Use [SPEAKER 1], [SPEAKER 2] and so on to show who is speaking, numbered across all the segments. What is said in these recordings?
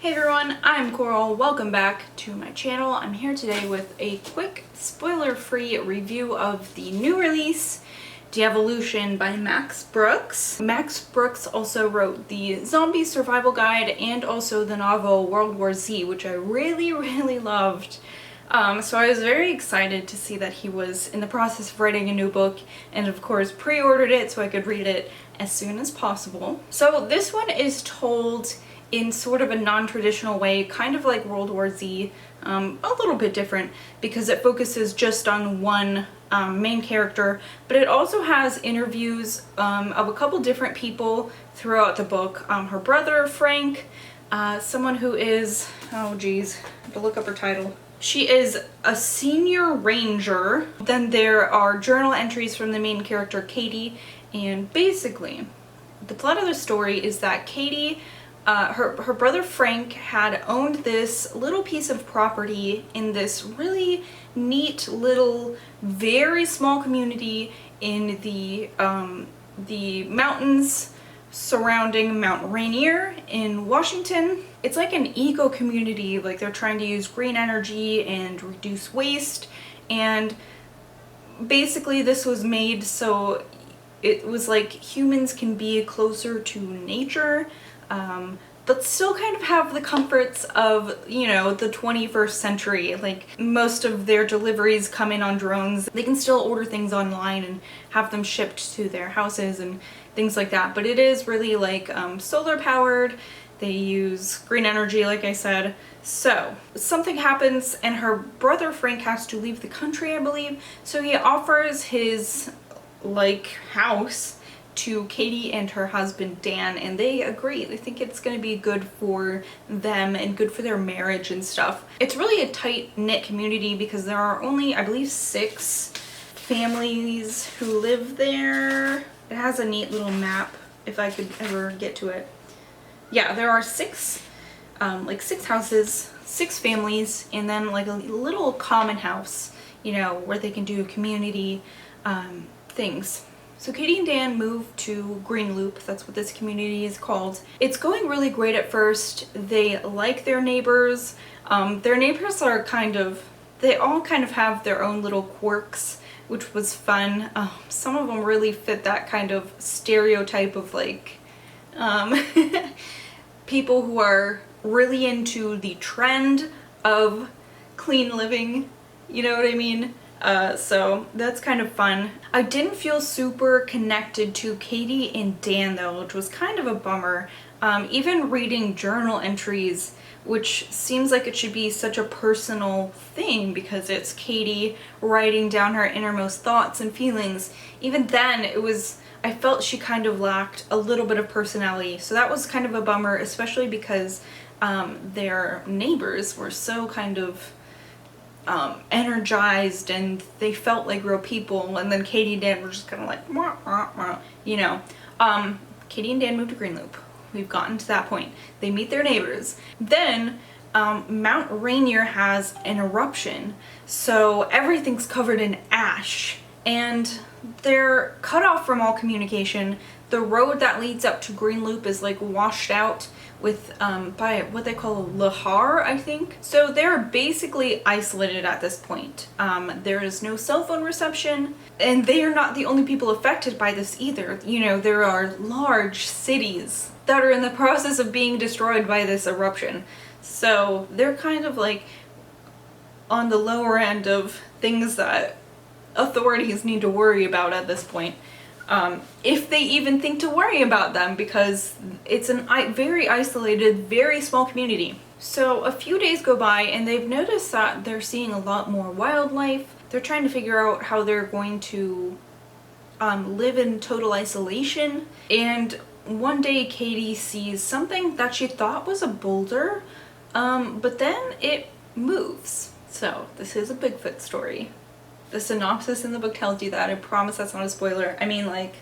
[SPEAKER 1] Hey everyone, I'm Coral. Welcome back to my channel. I'm here today with a quick spoiler-free review of the new release, Devolution by Max Brooks. Max Brooks also wrote the Zombie Survival Guide and also the novel World War Z, which I really loved. So I was very excited to see that he was in the process of writing a new book, and of course pre-ordered it so I could read it as soon as possible. So this one is told in sort of a non-traditional way, kind of like World War Z, a little bit different because it focuses just on one main character, but it also has interviews of a couple different people throughout the book. Her brother, Frank, someone who is, oh geez, I have to look up her title. She is a senior ranger. Then there are journal entries from the main character, Katie, and basically the plot of the story is that Katie, her brother Frank had owned this little piece of property in this really neat little, very small community in the mountains surrounding Mount Rainier in Washington. It's like an eco community, like they're trying to use green energy and reduce waste, and basically this was made so it was like humans can be closer to nature, but still kind of have the comforts of, you know, the 21st century. Like most of their deliveries come in on drones. They can still order things online and have them shipped to their houses and things like that. But it is really like solar powered. They use green energy, like I said. So something happens and her brother Frank has to leave the country, I believe. So he offers his house to Katie and her husband Dan, and they agree. They think it's going to be good for them and good for their marriage and stuff. It's really a tight-knit community because there are only, I believe, 6 families who live there. It has a neat little map if I could ever get to it. Yeah, there are 6 houses, 6 families, and then like a little common house, you know, where they can do community things. So Katie and Dan moved to Green Loop, that's what this community is called. It's going really great at first. They like their neighbors. Their neighbors are they all kind of have their own little quirks, which was fun. Some of them really fit that kind of stereotype of like people who are really into the trend of clean living, you know what I mean? So that's kind of fun. I didn't feel super connected to Katie and Dan though, which was kind of a bummer. Even reading journal entries, which seems like it should be such a personal thing because it's Katie writing down her innermost thoughts and feelings. Even then, I felt she kind of lacked a little bit of personality. So that was kind of a bummer, especially because their neighbors were so kind of energized and they felt like real people, and then Katie and Dan were just kind of like wah, wah, wah, you know. Katie and Dan moved to Green Loop. We've gotten to that point. They meet their neighbors. Then Mount Rainier has an eruption, so everything's covered in ash and they're cut off from all communication. The road that leads up to Green Loop is like washed out with by what they call lahar, I think. So they're basically isolated at this point. There is no cell phone reception, and they are not the only people affected by this either. You know, there are large cities that are in the process of being destroyed by this eruption. So they're kind of like on the lower end of things that authorities need to worry about at this point. If they even think to worry about them, because it's a very isolated, very small community. So a few days go by and they've noticed that they're seeing a lot more wildlife. They're trying to figure out how they're going to live in total isolation. And one day Katie sees something that she thought was a boulder, but then it moves. So this is a Bigfoot story. The synopsis in the book tells you that. I promise that's not a spoiler. I mean, like,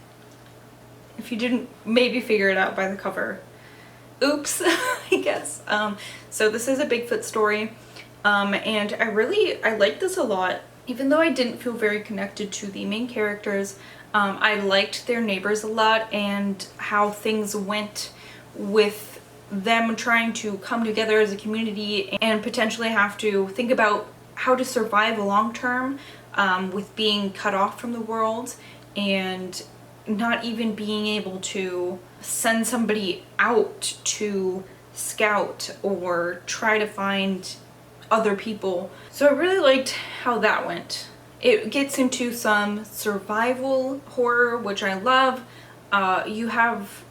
[SPEAKER 1] if you didn't maybe figure it out by the cover, oops, I guess. So this is a Bigfoot story, and I like this a lot. Even though I didn't feel very connected to the main characters, I liked their neighbors a lot and how things went with them trying to come together as a community and potentially have to think about how to survive long term with being cut off from the world and not even being able to send somebody out to scout or try to find other people. So I really liked how that went. It gets into some survival horror, which I love. You have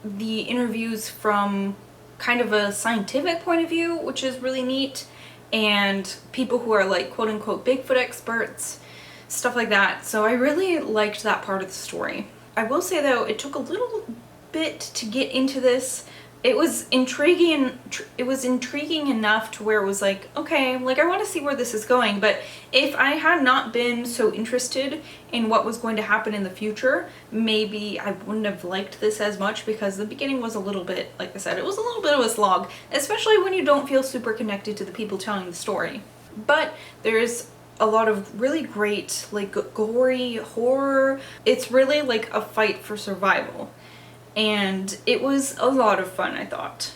[SPEAKER 1] the interviews from kind of a scientific point of view, which is really neat, and people who are like quote unquote Bigfoot experts, stuff like that. So I really liked that part of the story. I will say though, it took a little bit to get into this. It was intriguing enough to where it was like, okay, like I want to see where this is going, but if I had not been so interested in what was going to happen in the future, maybe I wouldn't have liked this as much, because the beginning was a little bit, like I said, it was a little bit of a slog, especially when you don't feel super connected to the people telling the story. But there's a lot of really great, like, gory horror. It's really like a fight for survival. And it was a lot of fun, I thought.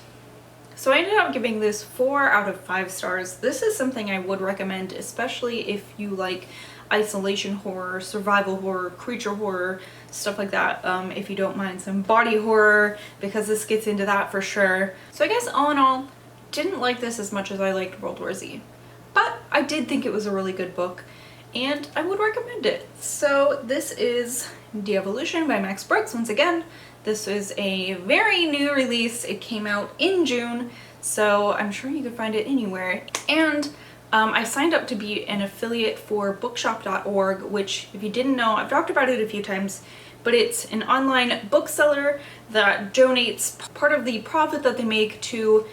[SPEAKER 1] So I ended up giving this 4 out of 5 stars. This is something I would recommend, especially if you like isolation horror, survival horror, creature horror, stuff like that. If you don't mind some body horror, because this gets into that for sure. So I guess all in all, didn't like this as much as I liked World War Z. But I did think it was a really good book, and I would recommend it. So this is Devolution by Max Brooks once again. This is a very new release. It came out in June, so I'm sure you could find it anywhere. And I signed up to be an affiliate for bookshop.org, which, if you didn't know, I've talked about it a few times, but it's an online bookseller that donates part of the profit that they make to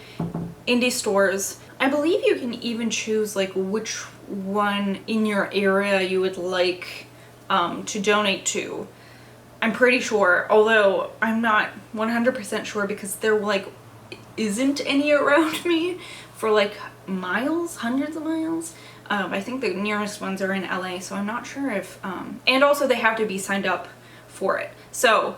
[SPEAKER 1] indie stores. I believe you can even choose like which one in your area you would like to donate to. I'm pretty sure, although I'm not 100% sure because there like isn't any around me for like miles, hundreds of miles. I think the nearest ones are in LA, so I'm not sure if, and also they have to be signed up for it. So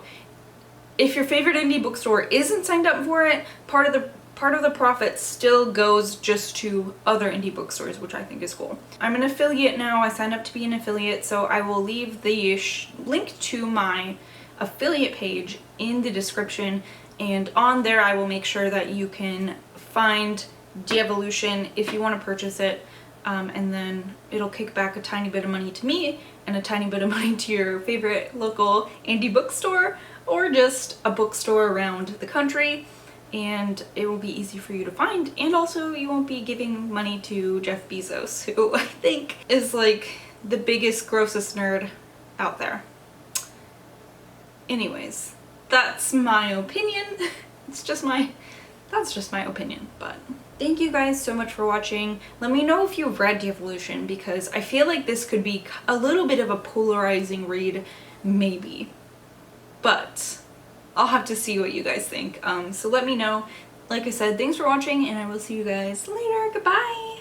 [SPEAKER 1] if your favorite indie bookstore isn't signed up for it, part of the profit still goes just to other indie bookstores, which I think is cool. I'm an affiliate now. I signed up to be an affiliate, so I will leave the link to my affiliate page in the description, and on there I will make sure that you can find Devolution if you want to purchase it, and then it'll kick back a tiny bit of money to me and a tiny bit of money to your favorite local indie bookstore or just a bookstore around the country. And it will be easy for you to find, and also you won't be giving money to Jeff Bezos, who I think is like the biggest, grossest nerd out there. Anyways, that's my opinion. That's just my opinion, but thank you guys so much for watching. Let me know if you've read Devolution, because I feel like this could be a little bit of a polarizing read, maybe, but I'll have to see what you guys think. So let me know. Like I said, thanks for watching, and I will see you guys later. Goodbye!